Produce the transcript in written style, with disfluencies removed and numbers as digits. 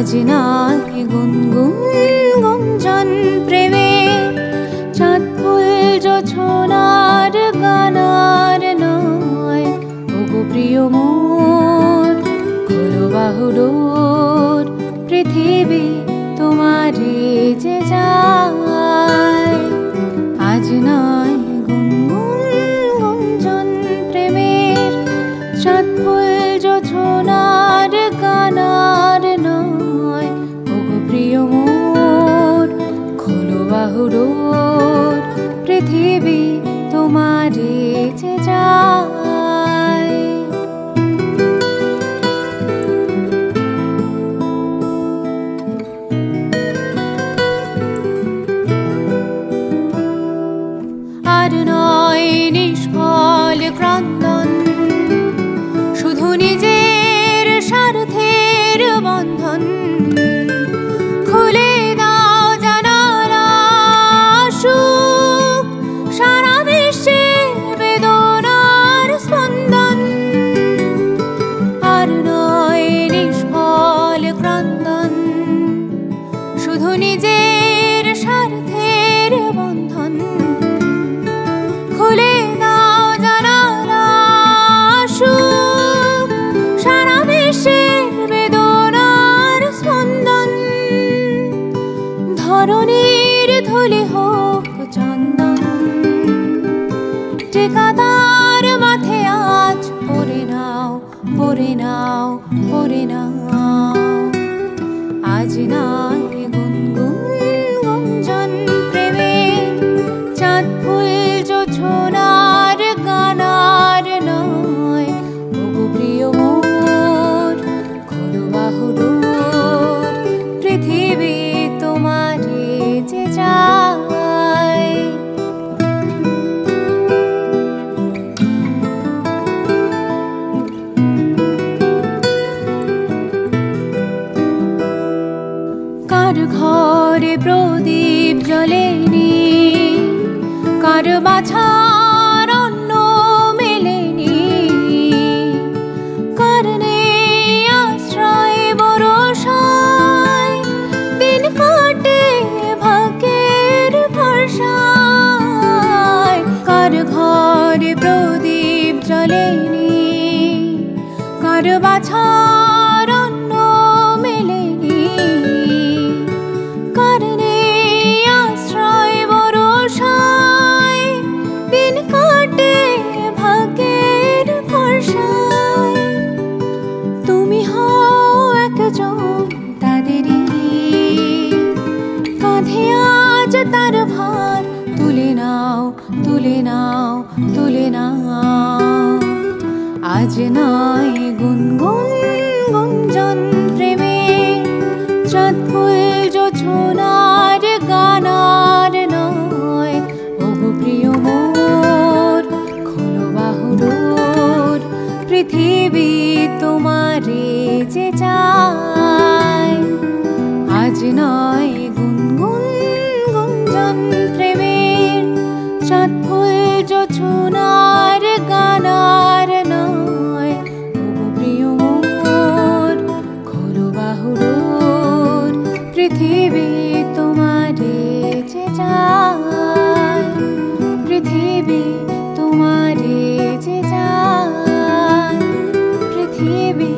আজ নয় গুনগুন গুঞ্জন প্রেমের চাঁদ ফুল জোছনার গানার নয়। ওগো প্রিয় মোর খোলো বাহুডোর, পৃথিবী তোমারে যে যায়। আজ নয় গুনগুন গুঞ্জন প্রেমের চাঁদ ফুল জোছনার গানার নয়। ওগো প্রিয় মোর খোলো বাহুডোর, পৃথিবী তোমারে যে যায়। আর নয় নিষ্ফল ক্রন্দন, শুধু নিজের স্বার্থের বন্ধন। খুলে দাও জানালা সুখ, সারা বিশ্বের বেদনার স্পন্দন। আর নয় নিষ্ফল ক্রন্দন, শুধু নিজের স্বার্থের বন্ধন। খুলে দাও জানালা সুখ, সারা বিশ্বের বেদনার স্পন্দন। ধরণীর ধুলি হোক চন্দন, ঠিকাদার মাথে আজ পরে নাও, পরে নাও, পরে নাও। আজ নয় গুনগুন গুঞ্জন প্রেমের চাঁদ ফুল জোছনার গানার নয়। ওগো প্রিয় মোর খোলো বাহুডোর, পৃথিবী তোমারে যে যায়। কার ঘরে প্রদীপ জ্বলেনি, কার বাছার অন্ন মেলেনি, কার নেই আশ্রয় ভরসায়, দিন কাটে ভাগ্যের ভরসায়। কার ঘরে প্রদীপ জ্বলেনি, কার বাছার অন্ন মেলেনি, কার নেই আশ্রয় ভরসায়, দিন কাটে ভাগ্যের ভরসায়। তুমি হও একজন তাদেরই, কাঁধে আজ তার ভার তুলে নাও, তুলে নাও, তুলে নাও। আজ নয় গুনগুন গুঞ্জন প্রেমের চাঁদ ফুল জোছনার গানার নয়। ওগো প্রিয় মোর খোলো বাহুডোর, পৃথিবী তোমারে যে যায়। আজ নয় গুনগুন গুঞ্জন প্রেমের চাঁদ ফুল জোছনার গানার নয়। ওগো প্রিয় মোর খোলো বাহুডোর, পৃথিবী তোমারে যে যায়। পৃথিবী তোমারে যে যায়। পৃথিবী